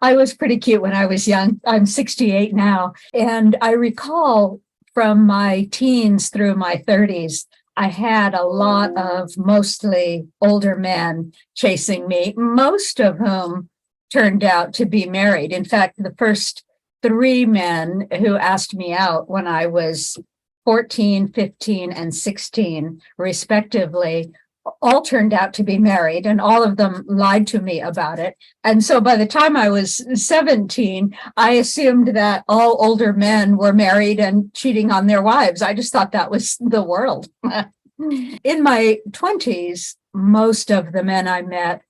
I was pretty cute when I was young. I'm 68 now. And I recall from my teens through my 30s, I had a lot of mostly older men chasing me, most of whom turned out to be married. In fact, the first three men who asked me out when I was 14, 15, and 16, respectively, all turned out to be married, and all of them lied to me about it. And so by the time I was 17, I assumed that all older men were married and cheating on their wives. I just thought that was the world. In my 20s, most of the men I met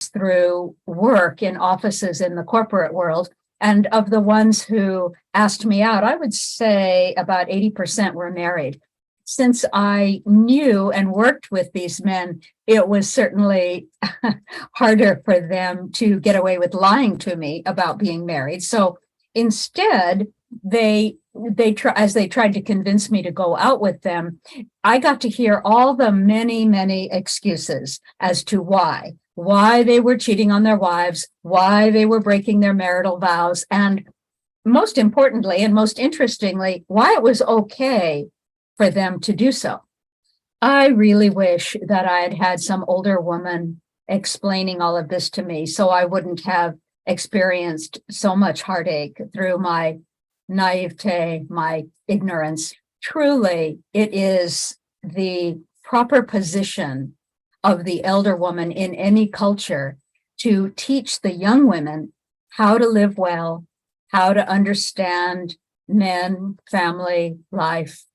through work in offices in the corporate world. And of the ones who asked me out, I would say about 80% were married. Since I knew and worked with these men, it was certainly harder for them to get away with lying to me about being married. So instead, as they tried to convince me to go out with them, I got to hear all the many excuses as to why they were cheating on their wives, why they were breaking their marital vows, and most importantly and most interestingly, why it was okay for them to do so. I really wish that I had had some older woman explaining all of this to me so I wouldn't have experienced so much heartache through my naivete, my ignorance. Truly, it is the proper position of the elder woman in any culture to teach the young women how to live well, how to understand men, family, life.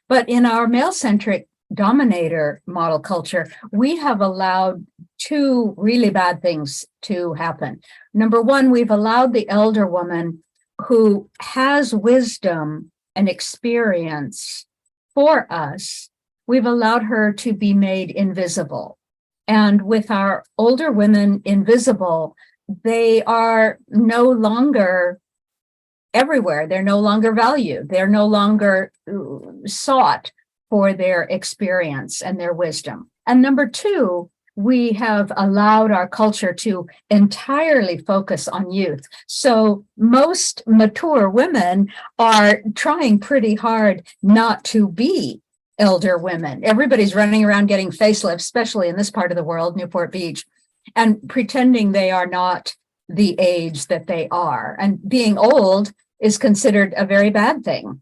But in our male-centric dominator model culture, we have allowed two really bad things to happen. Number one, we've allowed the elder woman who has wisdom and experience for us, we've allowed her to be made invisible. And with our older women invisible, they are no longer everywhere. They're no longer valued. They're no longer sought for their experience and their wisdom. And number two, we have allowed our culture to entirely focus on youth. So most mature women are trying pretty hard not to be elder women. Everybody's running around getting facelifts, especially in this part of the world, Newport Beach, and pretending they are not the age that they are. And being old is considered a very bad thing.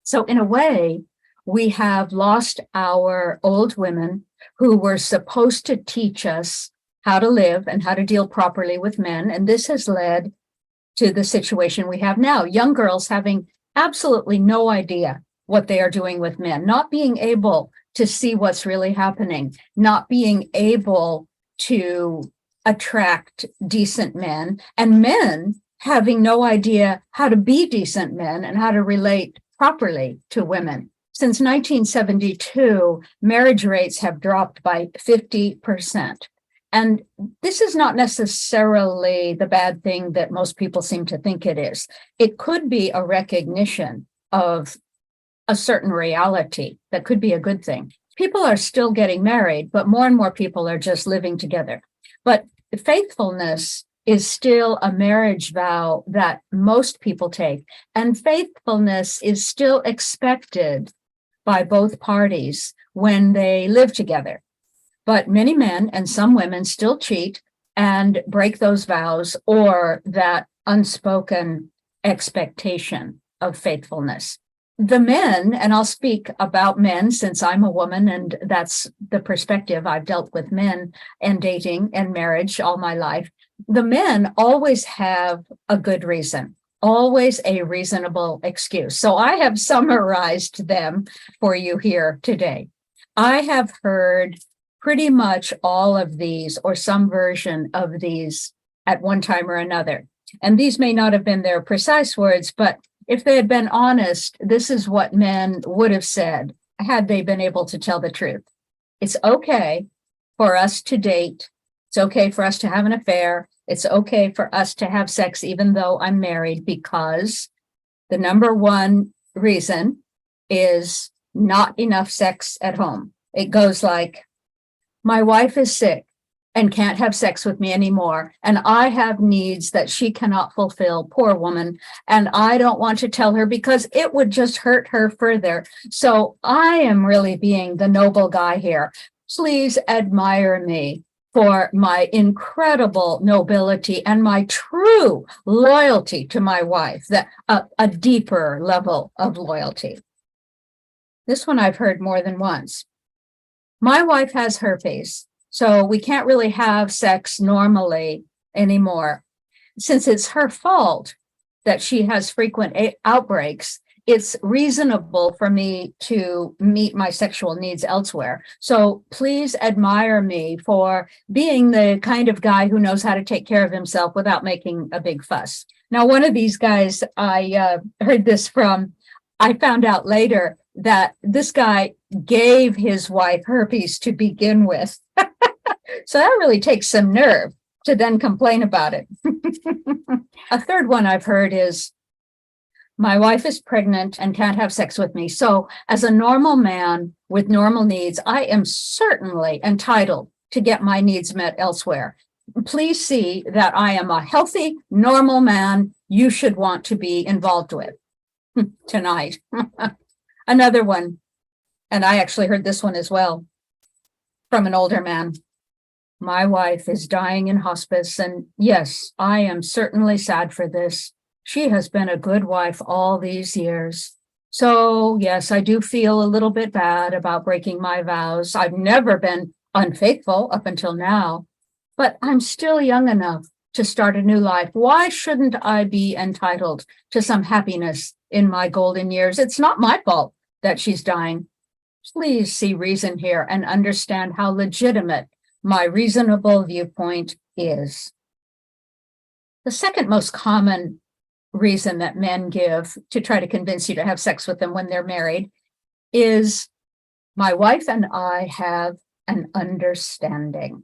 So in a way, we have lost our old women who were supposed to teach us how to live and how to deal properly with men. And this has led to the situation we have now. Young girls having absolutely no idea what they are doing with men, not being able to see what's really happening, not being able to attract decent men, and men having no idea how to be decent men and how to relate properly to women. Since 1972, marriage rates have dropped by 50%. And this is not necessarily the bad thing that most people seem to think it is. It could be a recognition of a certain reality that could be a good thing. People are still getting married, but more and more people are just living together. But faithfulness is still a marriage vow that most people take, and faithfulness is still expected by both parties when they live together. But many men and some women still cheat and break those vows or that unspoken expectation of faithfulness. The men, and I'll speak about men since I'm a woman and that's the perspective. I've dealt with men and dating and marriage all my life. The men always have a good reason, always a reasonable excuse. So I have summarized them for you here today. I have heard pretty much all of these or some version of these at one time or another. And these may not have been their precise words, but if they had been honest, this is what men would have said had they been able to tell the truth. It's okay for us to date. It's okay for us to have an affair. It's okay for us to have sex, even though I'm married, because the number one reason is not enough sex at home. It goes like, my wife is sick. and can't have sex with me anymore. And I have needs that she cannot fulfill, poor woman. And I don't want to tell her because it would just hurt her further. So I am really being the noble guy here. Please admire me for my incredible nobility and my true loyalty to my wife, that a deeper level of loyalty. This one I've heard more than once. My wife has herpes, so we can't really have sex normally anymore. Since it's her fault that she has frequent outbreaks, it's reasonable for me to meet my sexual needs elsewhere. So please admire me for being the kind of guy who knows how to take care of himself without making a big fuss. Now, one of these guys I heard this from, I found out later that this guy gave his wife herpes to begin with. So that really takes some nerve to then complain about it. A third one I've heard is, my wife is pregnant and can't have sex with me. So as a normal man with normal needs, I am certainly entitled to get my needs met elsewhere. Please see that I am a healthy, normal man you should want to be involved with tonight. Another one, and I actually heard this one as well from an older man. My wife is dying in hospice, and yes, I am certainly sad for this. She has been a good wife all these years. So yes, I do feel a little bit bad about breaking my vows. I've never been unfaithful up until now, but I'm still young enough to start a new life. Why shouldn't I be entitled to some happiness in my golden years? It's not my fault that she's dying. Please see reason here and understand how legitimate my reasonable viewpoint is. The second most common reason that men give to try to convince you to have sex with them when they're married is, my wife and I have an understanding.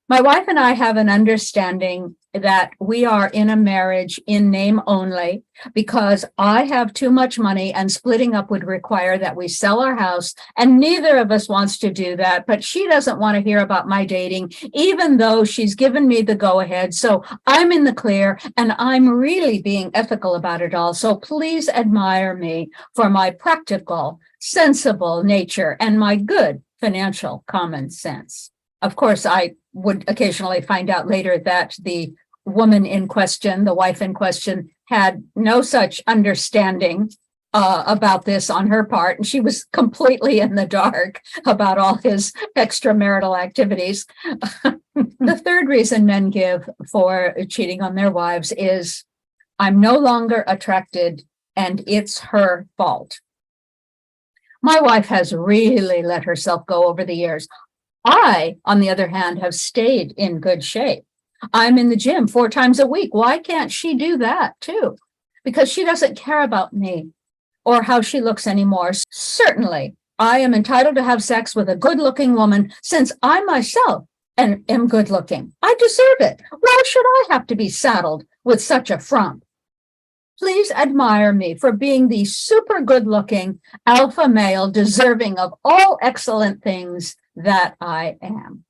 My wife and I have an understanding that we are in a marriage in name only because I have too much money and splitting up would require that we sell our house, and neither of us wants to do that. But she doesn't want to hear about my dating, even though she's given me the go ahead. So I'm in the clear and I'm really being ethical about it all. So please admire me for my practical, sensible nature and my good financial common sense. Of course, I would occasionally find out later that the woman in question, the wife in question, had no such understanding about this on her part, and she was completely in the dark about all his extramarital activities. The third reason men give for cheating on their wives is, I'm no longer attracted and it's her fault. My wife has really let herself go over the years. I, on the other hand, have stayed in good shape. I'm in the gym 4 times a week. Why can't she do that too? Because she doesn't care about me or how she looks anymore. Certainly, I am entitled to have sex with a good-looking woman since I myself am good-looking. I deserve it. Why should I have to be saddled with such a frump? Please admire me for being the super good-looking alpha male deserving of all excellent things that I am.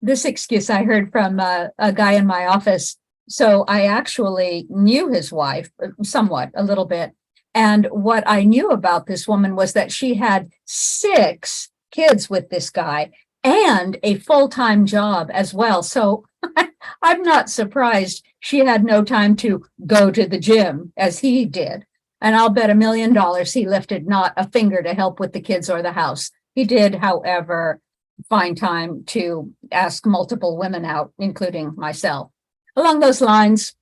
This excuse I heard from a guy in my office. So I actually knew his wife somewhat, a little bit. And what I knew about this woman was that she had 6 kids with this guy and a full-time job as well. So I'm not surprised she had no time to go to the gym as he did. And I'll bet $1 million he lifted not a finger to help with the kids or the house. He did, however, find time to ask multiple women out, including myself. Along those lines,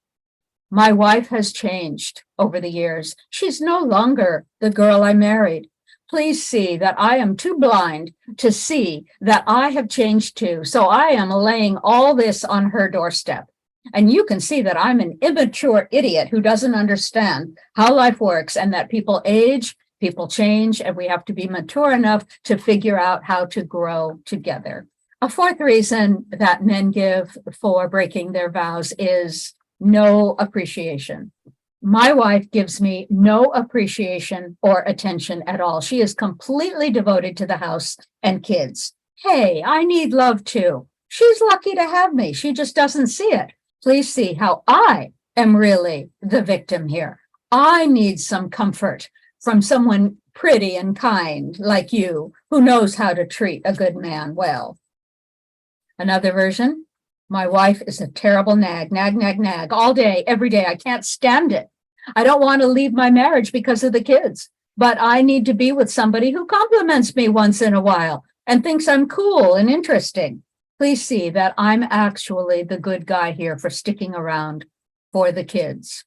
my wife has changed over the years. She's no longer the girl I married. Please see that I am too blind to see that I have changed too. So I am laying all this on her doorstep. And you can see that I'm an immature idiot who doesn't understand how life works and that people age, people change, and we have to be mature enough to figure out how to grow together. A fourth reason that men give for breaking their vows is no appreciation. My wife gives me no appreciation or attention at all. She is completely devoted to the house and kids. Hey, I need love too. She's lucky to have me. She just doesn't see it. Please see how I am really the victim here. I need some comfort from someone pretty and kind like you who knows how to treat a good man well. Another version, my wife is a terrible nag, nag, nag, nag, all day, every day. I can't stand it. I don't want to leave my marriage because of the kids, but I need to be with somebody who compliments me once in a while and thinks I'm cool and interesting. Please see that I'm actually the good guy here for sticking around for the kids.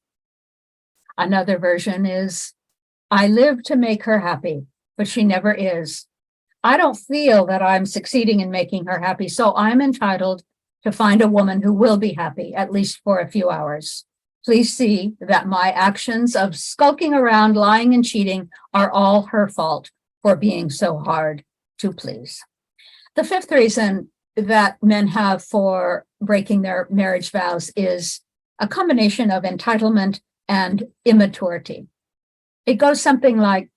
Another version is, I live to make her happy, but she never is. I don't feel that I'm succeeding in making her happy, so I'm entitled to find a woman who will be happy, at least for a few hours. Please see that my actions of skulking around, lying and cheating are all her fault for being so hard to please. The fifth reason that men have for breaking their marriage vows is a combination of entitlement and immaturity. It goes something like,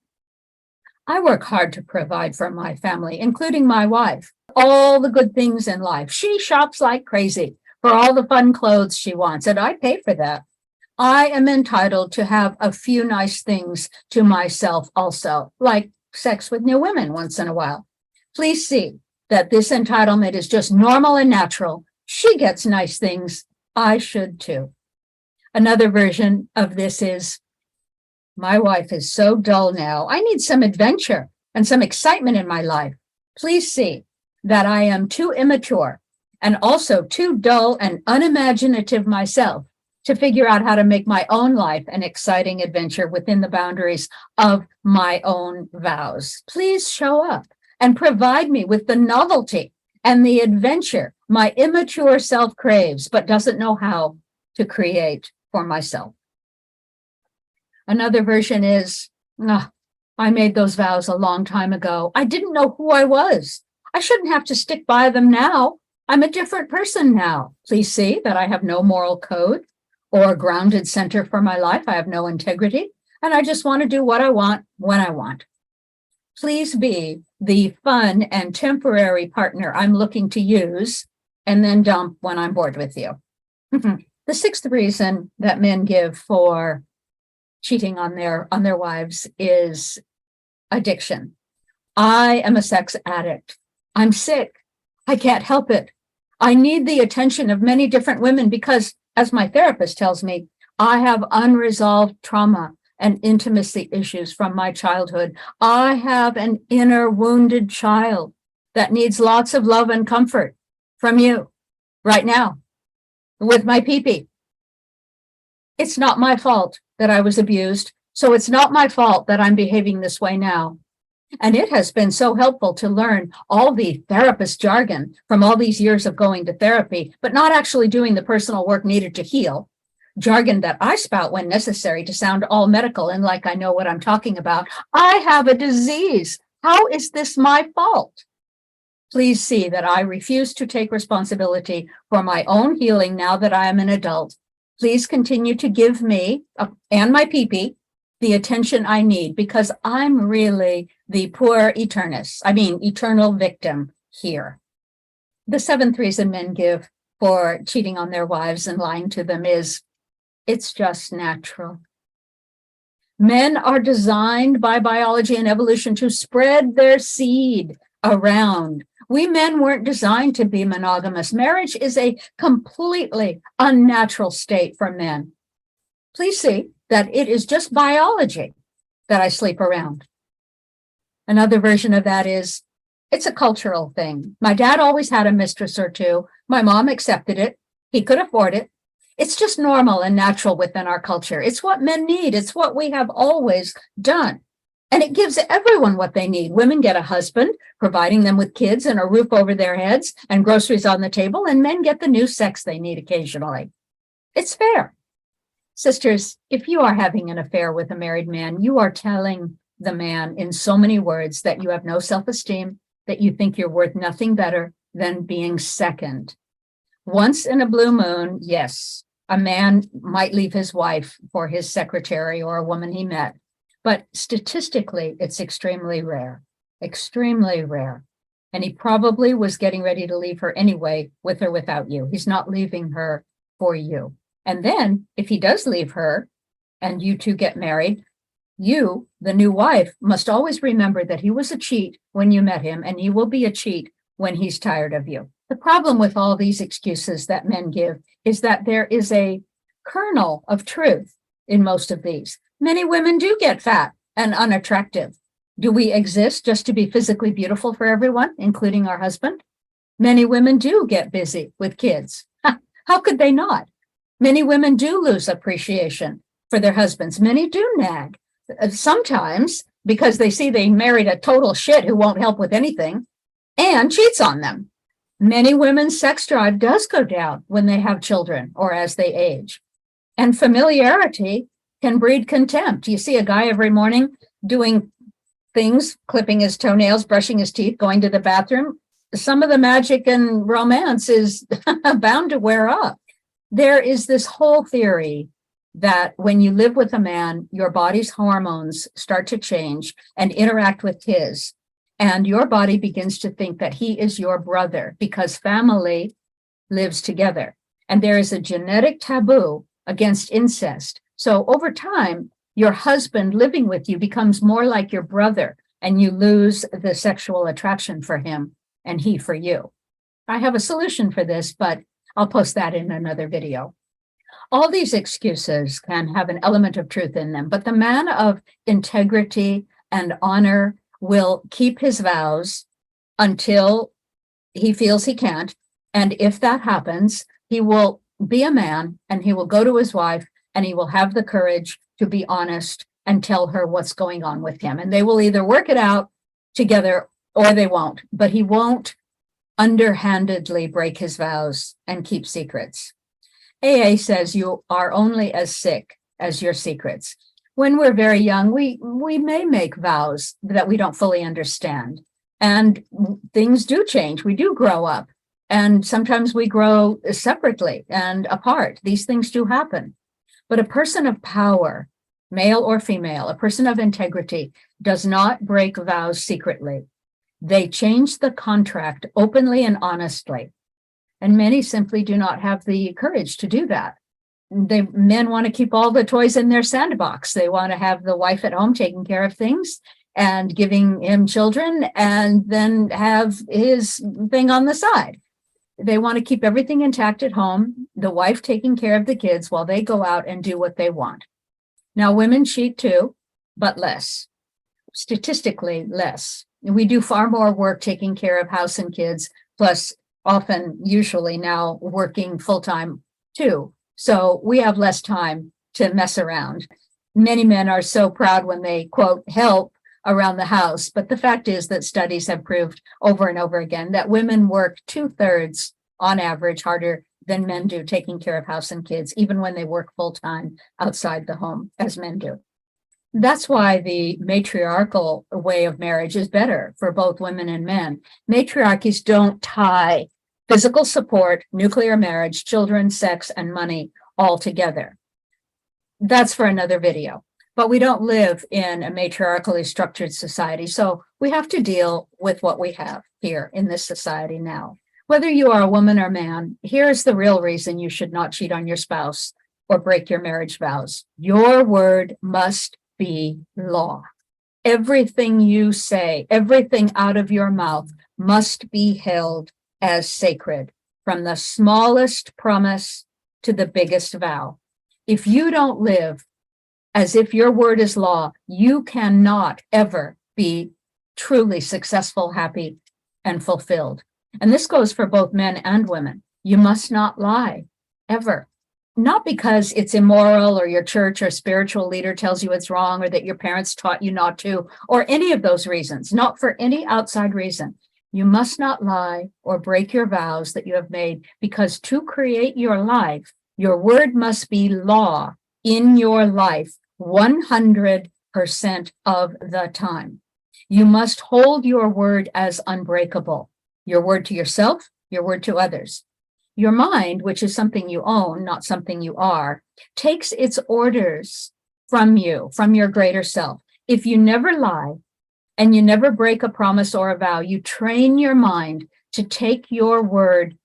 I work hard to provide for my family, including my wife, all the good things in life. She shops like crazy for all the fun clothes she wants, and I pay for that. I am entitled to have a few nice things to myself also, like sex with new women once in a while. Please see that this entitlement is just normal and natural. She gets nice things. I should too. Another version of this is, my wife is so dull now. I need some adventure and some excitement in my life. Please see that I am too immature and also too dull and unimaginative myself to figure out how to make my own life an exciting adventure within the boundaries of my own vows. Please show up and provide me with the novelty and the adventure my immature self craves, but doesn't know how to create for myself. Another version is, I made those vows a long time ago. I didn't know who I was. I shouldn't have to stick by them now. I'm a different person now. Please see that I have no moral code or a grounded center for my life. I have no integrity, and I just want to do what I want when I want. Please be the fun and temporary partner I'm looking to use and then dump when I'm bored with you. The sixth reason that men give for cheating on their wives is addiction. I am a sex addict. I'm sick. I can't help it. I need the attention of many different women because, as my therapist tells me, I have unresolved trauma and intimacy issues from my childhood. I have an inner wounded child that needs lots of love and comfort from you right now with my pee-pee. It's not my fault that I was abused, so it's not my fault that I'm behaving this way now. And it has been so helpful to learn all the therapist jargon from all these years of going to therapy, but not actually doing the personal work needed to heal. Jargon that I spout when necessary to sound all medical and like I know what I'm talking about. I have a disease. How is this my fault? Please see that I refuse to take responsibility for my own healing now that I am an adult. Please continue to give me and my pee-pee the attention I need because I'm really the poor eternal victim here. The seventh reason men give for cheating on their wives and lying to them is, it's just natural. Men are designed by biology and evolution to spread their seed around. We men weren't designed to be monogamous. Marriage is a completely unnatural state for men. Please see that it is just biology that I sleep around. Another version of that is, it's a cultural thing. My dad always had a mistress or two. My mom accepted it. He could afford it. It's just normal and natural within our culture. It's what men need. It's what we have always done. And it gives everyone what they need. Women get a husband, providing them with kids and a roof over their heads and groceries on the table, and men get the new sex they need occasionally. It's fair. Sisters, if you are having an affair with a married man, you are telling the man in so many words that you have no self-esteem, that you think you're worth nothing better than being second. Once in a blue moon, yes, a man might leave his wife for his secretary or a woman he met, but statistically, it's extremely rare, extremely rare. And he probably was getting ready to leave her anyway, with or without you. He's not leaving her for you. And then if he does leave her and you two get married, you, the new wife, must always remember that he was a cheat when you met him, and he will be a cheat when he's tired of you. The problem with all these excuses that men give is that there is a kernel of truth in most of these. Many women do get fat and unattractive. Do we exist just to be physically beautiful for everyone, including our husband? Many women do get busy with kids. How could they not? Many women do lose appreciation for their husbands. Many do nag. Sometimes because they see they married a total shit who won't help with anything and cheats on them. Many women's sex drive does go down when they have children or as they age. And familiarity can breed contempt. You see a guy every morning doing things, clipping his toenails, brushing his teeth, going to the bathroom. Some of the magic and romance is bound to wear up. There is this whole theory that when you live with a man, your body's hormones start to change and interact with his, and your body begins to think that he is your brother because family lives together. And there is a genetic taboo against incest. So over time, your husband living with you becomes more like your brother, and you lose the sexual attraction for him and he for you. I have a solution for this, but I'll post that in another video. All these excuses can have an element of truth in them, but the man of integrity and honor will keep his vows until he feels he can't. And if that happens, he will be a man and he will go to his wife and he will have the courage to be honest and tell her what's going on with him. And they will either work it out together or they won't, but he won't underhandedly break his vows and keep secrets. AA says you are only as sick as your secrets. When we're very young, we may make vows that we don't fully understand. And things do change. We do grow up. And sometimes we grow separately and apart. These things do happen. But a person of power, male or female, a person of integrity, does not break vows secretly. They change the contract openly and honestly. And many simply do not have the courage to do that. Men want to keep all the toys in their sandbox. They want to have the wife at home taking care of things and giving him children and then have his thing on the side. They want to keep everything intact at home, the wife taking care of the kids while they go out and do what they want. Now, women cheat too, but less, statistically less. We do far more work taking care of house and kids, plus often, usually now working full-time too. So we have less time to mess around. Many men are so proud when they, quote, help around the house. But the fact is that studies have proved over and over again that women work 2/3 on average harder than men do taking care of house and kids, even when they work full-time outside the home as men do. That's why the matriarchal way of marriage is better for both women and men. Matriarchies don't tie physical support, nuclear marriage, children, sex, and money all together. That's for another video. But we don't live in a matriarchally structured society, so we have to deal with what we have here in this society now. Whether you are a woman or man, here's the real reason you should not cheat on your spouse or break your marriage vows. Your word must be law. Everything you say, everything out of your mouth must be held as sacred, from the smallest promise to the biggest vow. If you don't live as if your word is law, you cannot ever be truly successful, happy, and fulfilled. And this goes for both men and women. You must not lie, ever. Not because it's immoral or your church or spiritual leader tells you it's wrong or that your parents taught you not to, or any of those reasons, not for any outside reason. You must not lie or break your vows that you have made, because to create your life, your word must be law in your life 100% of the time. You must hold your word as unbreakable. Your word to yourself, your word to others. Your mind, which is something you own, not something you are, takes its orders from you, from your greater self. If you never lie, And you never break a promise or a vow. You train your mind to take your word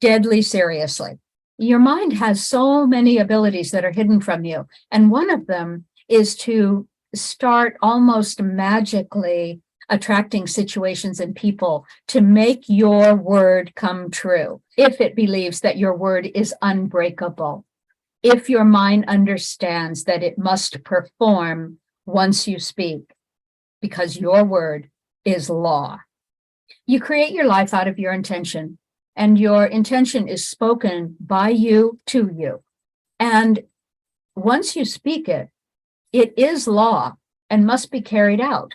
deadly seriously. Your mind has so many abilities that are hidden from you. And one of them is to start almost magically attracting situations and people to make your word come true. If it believes that your word is unbreakable, if your mind understands that it must perform once you speak, because your word is law. You create your life out of your intention, and your intention is spoken by you to you. And once you speak it, it is law and must be carried out.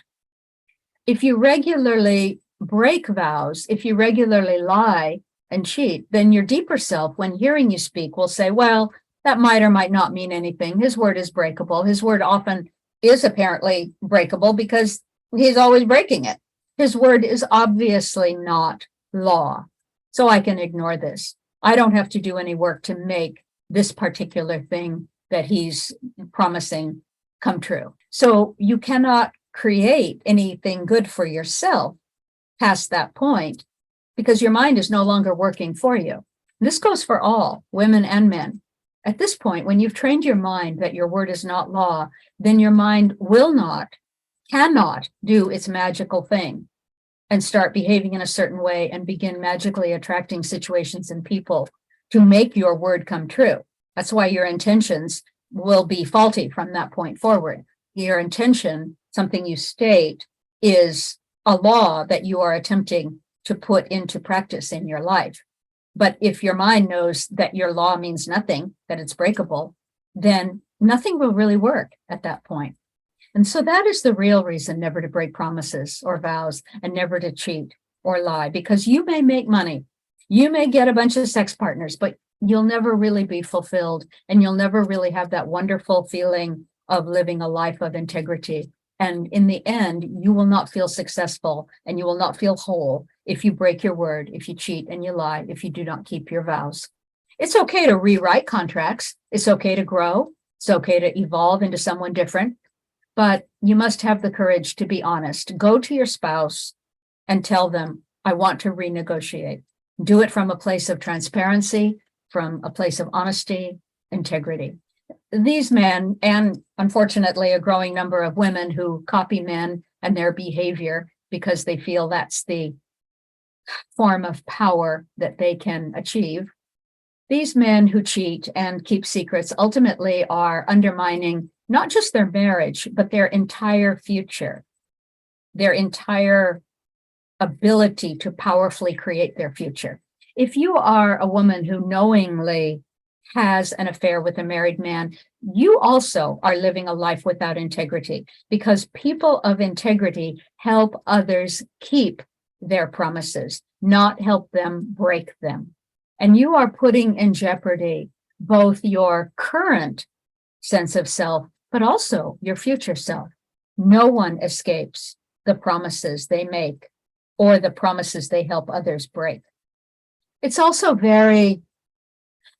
If you regularly break vows, if you regularly lie and cheat, then your deeper self, when hearing you speak, will say, well, that might or might not mean anything. His word is breakable. His word often is apparently breakable because he's always breaking it. His word is obviously not law. So I can ignore this. I don't have to do any work to make this particular thing that he's promising come true. So you cannot create anything good for yourself past that point because your mind is no longer working for you. This goes for all, women and men. At this point, when you've trained your mind that your word is not law, then your mind will not, cannot do its magical thing and start behaving in a certain way and begin magically attracting situations and people to make your word come true. That's why your intentions will be faulty from that point forward. Your intention, something you state, is a law that you are attempting to put into practice in your life. But if your mind knows that your law means nothing, that it's breakable, then nothing will really work at that point. And so that is the real reason never to break promises or vows and never to cheat or lie, because you may make money. You may get a bunch of sex partners, but you'll never really be fulfilled and you'll never really have that wonderful feeling of living a life of integrity. And in the end, you will not feel successful and you will not feel whole if you break your word, if you cheat and you lie, if you do not keep your vows. It's okay to rewrite contracts. It's okay to grow. It's okay to evolve into someone different. But you must have the courage to be honest. Go to your spouse and tell them, I want to renegotiate. Do it from a place of transparency, from a place of honesty, integrity. These men, and unfortunately a growing number of women who copy men and their behavior because they feel that's the form of power that they can achieve. These men who cheat and keep secrets ultimately are undermining not just their marriage, but their entire future, their entire ability to powerfully create their future. If you are a woman who knowingly has an affair with a married man, you also are living a life without integrity, because people of integrity help others keep their promises, not help them break them. And you are putting in jeopardy both your current sense of self, but also your future self. No one escapes the promises they make or the promises they help others break. It's also very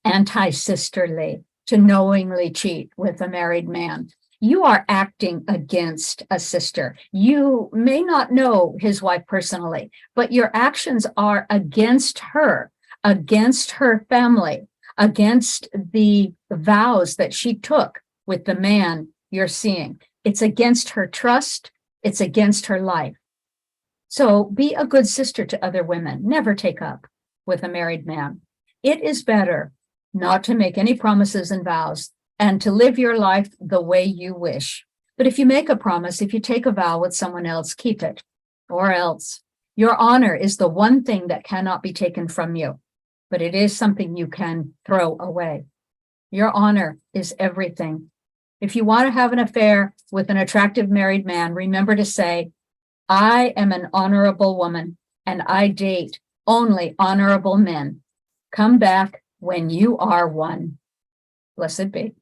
anti-sisterly to knowingly cheat with a married man. You are acting against a sister. You may not know his wife personally, but your actions are against her family, against the vows that she took with the man you're seeing. It's against her trust. It's against her life. So be a good sister to other women. Never take up with a married man. It is better not to make any promises and vows and to live your life the way you wish. But if you make a promise, if you take a vow with someone else, keep it, or else. Your honor is the one thing that cannot be taken from you, but it is something you can throw away. Your honor is everything. If you want to have an affair with an attractive married man, remember to say, I am an honorable woman and I date only honorable men. Come back when you are one. Blessed be.